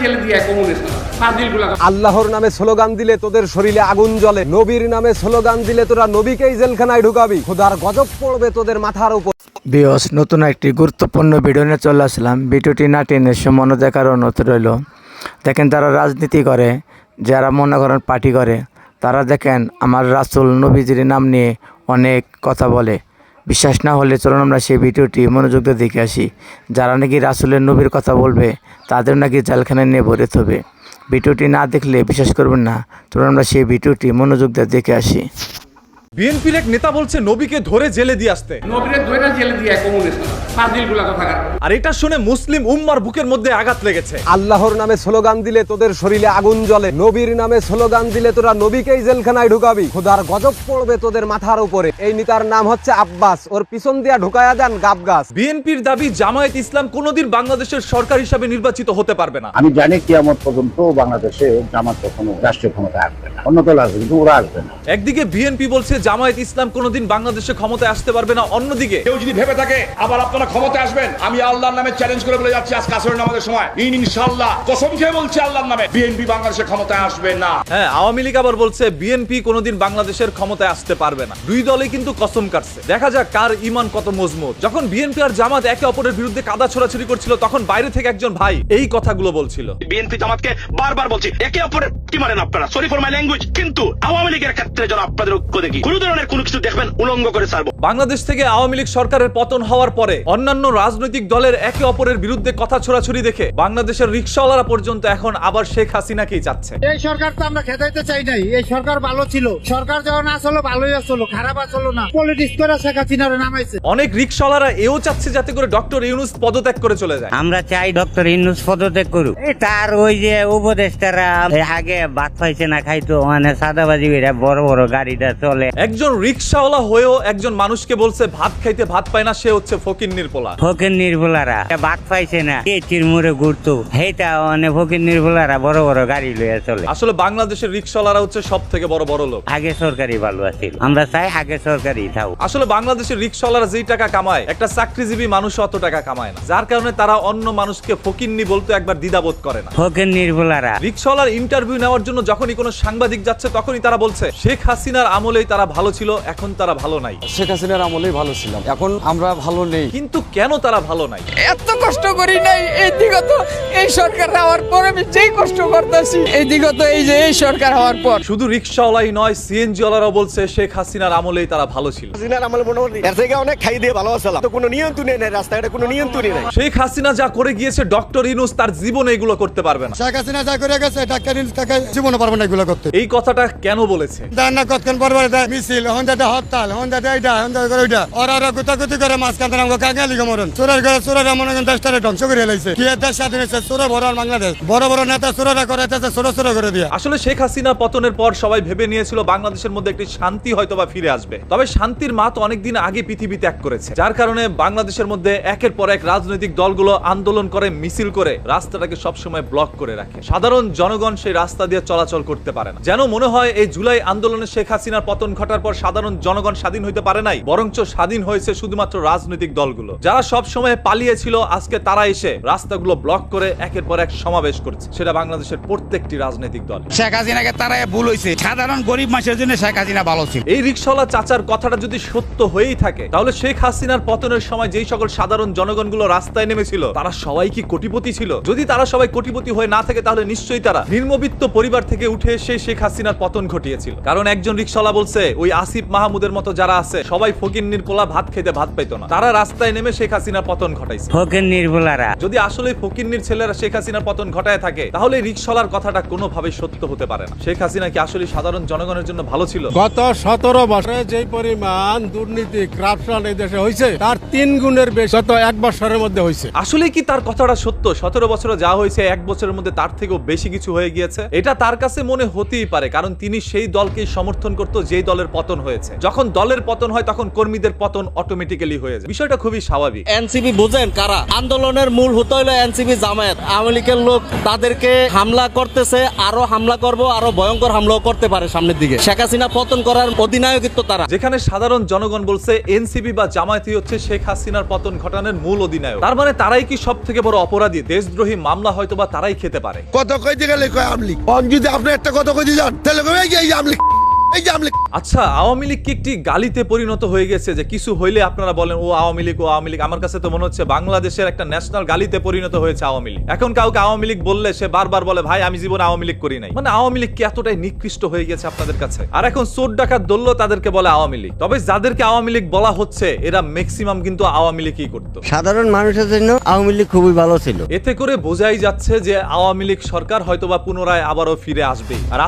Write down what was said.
জেলে দিয়ে কমিউনিস্ট ফাজিলগুলো। আল্লাহর নামে স্লোগান দিলে তোদের শরীরে আগুন জ্বলে, নবীর নামে স্লোগান দিলে তোরা নবীকেই জেলখানায় ঢুকাবি, খোদার গজব পড়বে তোদের মাথার উপর। বিয়স নতুন একটি গুরুত্বপূর্ণ ভিডিও নিয়ে চলে আসলাম। ভিডিওটি না টেনে সম্মান দেখার অনুরোধ রইল। দেখেন, যারা রাজনীতি করে, যারা মনে করেন পার্টি করে, তারা দেখেন আমার রাসূল নবীজির নাম নিয়ে অনেক কথা বলে। বিশ্বাস না হলে চলুন আমরা সেই ভিডিওটি মনোযোগ দিয়ে দেখে আসি। যারা নাকি রাসূলের নবীর কথা বলবে তাদের নাকি জেলখানায় নিয়ে ভরে হবে। ভিডিওটি না দেখলে বিশ্বাস করবেন না। চলুন আমরা সেই ভিডিওটি মনোযোগ দিয়ে দেখে আসি। বিএনপির এক নেতা বলছে নবীকে ধরে জেলে দিয়ে আসতে, নবীরে ধরে জেলে দিয়ে কমিউনিস্ট ফাজিলগুলো থাকার। আর এটা শুনে মুসলিম উম্মার বুকের মধ্যে আঘাত লেগেছে। আল্লাহর নামে স্লোগান দিলে তোদের শরীরে আগুন জ্বলে, নবীর নামে স্লোগান দিলে তোরা নবীকেই জেলখানায় ঢুকাবি, খোদার গজব পড়বে তোদের মাথার উপরে। এই নেতার নাম হচ্ছে আব্বাস, ওর পিছন দিয়া ঢুকায়া দেন গাব গাছ। বিএনপির দাবি জামায়াত ইসলাম কোনোদিন বাংলাদেশের সরকার হিসাবে নির্বাচিত হতে পারবে না। আমি জানি কিয়ামত পর্যন্ত বাংলাদেশে জামাত কখনো রাষ্ট্রীয় ক্ষমতায় আসবে না, অন্য দল আসবে কিন্তু ওরা আসবে না। একদিকে বিএনপি বলছে জামায়াত ইসলাম কোনোদিন বাংলাদেশে ক্ষমতায় আসতে পারবে না, অন্যদিকে কেউ যদি ভেবে থাকে আবার আপনারা ক্ষমতায় আসবেন, আমি আল্লাহর নামে চ্যালেঞ্জ করে বলে যাচ্ছি আজ কাসরের নামাজের সময় ইনশাআল্লাহ কসম খেয়ে বলছি আল্লাহর নামে বিএনপি বাংলাদেশে ক্ষমতায় আসবে না। হ্যাঁ, আওয়ামী লীগ আবার বলছে বিএনপি কোনোদিন বাংলাদেশের ক্ষমতায় আসতে পারবে না। দুই দলই কিন্তু কসম কাটছে। দেখা যাক কার ঈমান কত মজবুত। যখন বিএনপি আর জামাত একে অপরের বিরুদ্ধে কাদা ছোড়াছুড়ি করছিল, তখন বাইরে থেকে একজন ভাই এই কথাগুলো বলছিল। বিএনপি জামাতকে বারবার বলছি একে অপরের কি মারেন আপনারা, সরি ফর মাই ল্যাঙ্গুয়েজ, কিন্তু আওয়ামী লীগের ক্ষেত্রে যেন আপনাদের ঐক্য দেখি কোন ধরনের কোনো কিছু দেখবেন উলঙ্গ করে ছাড়বো। বাংলাদেশ থেকে আওয়ামী লীগ সরকারের পতন হওয়ার পরে অন্যান্য রাজনৈতিক দলের একে অপরের বিরুদ্ধে কথা ছোড়াছুড়ি দেখে বাংলাদেশের রিকশাওয়ালারা পর্যন্ত এখন আবার শেখ হাসিনাকেই চাচ্ছে। এই সরকার তো আমরা খেদাইতে চাই নাই, এই সরকার ভালো ছিল, সরকার যখন আসলো ভালোই আসলো, খারাপ আসলো না, পলিটিক্স করে শেখ হাসিনারে নামাইছে। অনেক রিকশাওয়ালারা এও চাচ্ছে যাতে করে ডক্টর ইউনূস পদত্যাগ করে চলে যায়। আমরা চাই ডক্টর ইউনূস পদত্যাগ করুক। তার ওই যে উপদেষ্টারা আগে ভাত পাইছে না খাইতো, মানে সাদাবাজি বড় বড় গাড়িটা চলে। একজন রিকশাওয়ালা হয়েও একজন মানুষকে বলছে ভাত খাইতে ভাত পায় না, সে হচ্ছে ফকিন্নির পোলা। ফকিন্নির পোলারা ভাত পাইছে না, কে চিরমুরে ঘুরতো, হেটা মানে ফকিন্নির পোলারা বড় বড় গাড়ি লইয়া চলে। আসলে বাংলাদেশের রিকশাওয়ালারা হচ্ছে সব থেকে বড় বড় লোক। আগে সরকারি ভালো আছিল, আমরা চাই আগে সরকারি থাক। আসলে বাংলাদেশের রিকশাওয়ালারা যেই টাকা কামায় একটা চাকরিজীবী মানুষ অত টাকা কামায় না, যার কারণে তারা অন্য মানুষকে ফকিন্নি বলতে একবার দ্বিধাবোধ করে না। ফকিন্নির পোলারা রিকশাওয়ালার ইন্টারভিউ নেওয়ার জন্য যখনই কোনো সাংবাদিক যাচ্ছে তখনই তারা বলছে শেখ হাসিনার আমলেই তারা ভালো ছিল, এখন তারা ভালো নাই। শেখ হাসিনার আমলেই ভালো ছিলাম, এখন আমরা ভালো নেই। কিন্তু কেন তারা ভালো নাই? এত কষ্ট করি নাই এই বিগত এই সরকার হওয়ার পর, আমি যেই কষ্ট করতেছি এই বিগত এই সরকার হওয়ার পর। শুধু রিকশাওয়ালাই নয়, সিএনজি ওয়ালারাও বলছে শেখ হাসিনার আমলেই তারা ভালো ছিল। হাসিনার আমলে মোটামুটি এর থেকে অনেক খাই দিয়ে ভালো ছিলাম, তো কোনো নিয়ন্ত্রণই নেই, রাস্তাঘাটে কোনো নিয়ন্ত্রণই নেই। শেখ হাসিনা যা করে গিয়েছে ডক্টর ইউনূস তার জীবনে এগুলো করতে পারবে না। শেখ হাসিনা যা করে গেছে ডাক্তার ইউনূস কাকা জীবনে পারবে না এগুলো করতে। এই কথাটা কেন বলেছে? দেন না কতক্ষণ পর মিছিল, হন দাদা হরতাল, হন দাদা এইটা, হন দাদা ওইটা, ওরা গুতাগুতি করে মাঝখান থেকে আমাকে কাঙালি লিগে মরণ। চোরের ঘরে চোরেরা মনে করেন দেশটারে ধ্বংস করে এলাইছে। কি দেশ স্বাধীন হয়েছে, চোরে ভরা বাংলাদেশ, বড় বড় নেতা চোরেরা করে চোরা করে দিয়ে। আসলে শেখ হাসিনা পতনের পর সবাই ভেবে নিয়েছিল বাংলাদেশের মধ্যে একটি শান্তি হয়তোবা ফিরে আসবে, তবে শান্তির মা তো অনেকদিন আগে পৃথিবী ত্যাগ করেছে, যার কারণে বাংলাদেশের মধ্যে একের পর এক রাজনৈতিক দলগুলো আন্দোলন করে, মিছিল করে রাস্তাটাকে সবসময় ব্লক করে রাখে। সাধারণ জনগণ সেই রাস্তা দিয়ে চলাচল করতে পারে না। যেন মনে হয় এই জুলাই আন্দোলনে শেখ হাসিনার পতন ঘটার পর সাধারণ জনগণ স্বাধীন হইতে পারে নাই, বরঞ্চ স্বাধীন হয়েছে শুধুমাত্র রাজনৈতিক দলগুলো, যারা সব সময় পালিয়েছিল। আজকে তারা এসে রাস্তাগুলো ব্লক করে একের পর এক সমাবেশ করছে, সেটা বাংলাদেশের প্রত্যেকটি রাজনৈতিক দল। শেখ হাসিনাকে তারা ভুল হয়েছে, সাধারণ গরিব মানুষের জন্য শেখ হাসিনা ভালো ছিল। এই রিকশাওয়ালা চাচার কথাটা যদি সত্য হয়েই থাকে, তাহলে শেখ হাসিনার পতনের সময় যেই সকল সাধারণ জনগণগুলো রাস্তায় নেমেছিল তারা সবাই কি কোটিপতি ছিল? যদি তারা সবাই কোটিপতি হয়ে না থাকে তাহলে নিশ্চয়ই তারা নিম্নবিত্ত পরিবার থেকে উঠে এসে শেখ হাসিনার পতন ঘটিয়েছিল। কারণ একজন রিকশাওয়ালা বলছে ওই আসিফ মাহমুদের মতো যারা আছে সবাই ফকিন্নির পোলা, ভাত খেতে ভাত পাইতো না, তারা রাস্তায় নেমে শেখ হাসিনার পতন ঘটাইছে। ফকিন্নির পোলারা যদি আসলে ফকিন্নির ছেলেরা শেখ হাসিনার পতন ঘটায় থাকে, তাহলে রিকশাওয়ালার কথাটা কোনোভাবে সত্য হতে পারে না। শেখ হাসিনা কি আসলে সাধারণ জনগণের জন্য ভালো ছিল? গত 17 বছরে যে পরিমাণ দুর্নীতি করাপশন এই দেশে হয়েছে তার 3 গুণের বেশি গত 1 বছরের মধ্যে হয়েছে। আসলে কি তার কথাটা সত্য? 17 বছরে যা হয়েছে 1 বছরের মধ্যে তার থেকেও বেশি কিছু হয়ে গিয়েছে। এটা তার কাছে মনে হতেই পারে, কারণ তিনি সেই দলকেই সমর্থন করতো যেই দলের দলের পতন হয়েছে। যখন দলের পতন হয় তখন কর্মীদের পতন অটোমেটিক্যালি হয়ে যায়। বিষয়টা খুবই স্বাভাবিক। এনসিপি বুঝেন কারা? আন্দোলনের মূল হতে হলো এনসিপি জামায়াত। আওয়ামী লীগের লোক তাদেরকে হামলা করতেছে, আরো হামলা করব, আরো ভয়ঙ্কর হামলাও করতে পারে সামনের দিকে। শেখ হাসিনা পতন করার অধিনায়কত্ব তারা। যেখানে সাধারণ জনগণ বলছে এনসিপি বা জামায়াতই হচ্ছে শেখ হাসিনার পতন ঘটানোর মূল অধিনায়ক, তার মানে তারাই কি সব থেকে বড় অপরাধী? দেশদ্রোহী মামলা হয়তো বা তারাই খেতে পারে। কত কইতে গেলে কয় আমলি, যদি আপনি একটা কথা কইতে যান তাহলে এই আমলি। আচ্ছা, আওয়ামী লীগ কি একটি গালিতে পরিণত হয়ে গেছে যে কিছু হইলে আপনারা বলেন ও আওয়ামী লীগ, ও আওয়ামী লীগ? আমার কাছে তো মনে হচ্ছে বাংলাদেশের একটা ন্যাশনাল গালিতে পরিণত হয়েছে আওয়ামী লীগ। এখন কাউকে আওয়ামী লীগ বললে সে বারবার বলে ভাই আমি জীবনে আওয়ামী লীগ করি নাই। মানে আওয়ামী লীগ কি এতটাই নিকৃষ্ট হয়ে গেছে আপনাদের কাছে? আর এখন চোর ডাকাত দললো তাদেরকে বলে আওয়ামী লীগ। তবে যাদেরকে আওয়ামী লীগ বলা হচ্ছে এরা ম্যাক্সিমাম কিন্তু আওয়ামী লীগই করতো। সাধারণ মানুষের জন্য আওয়ামী লীগ খুবই ভালো ছিল। এতে করে বোঝাই যাচ্ছে যে আওয়ামী লীগ সরকার হয়তোবা পুনরায় আবারও ফিরে আসবে। আর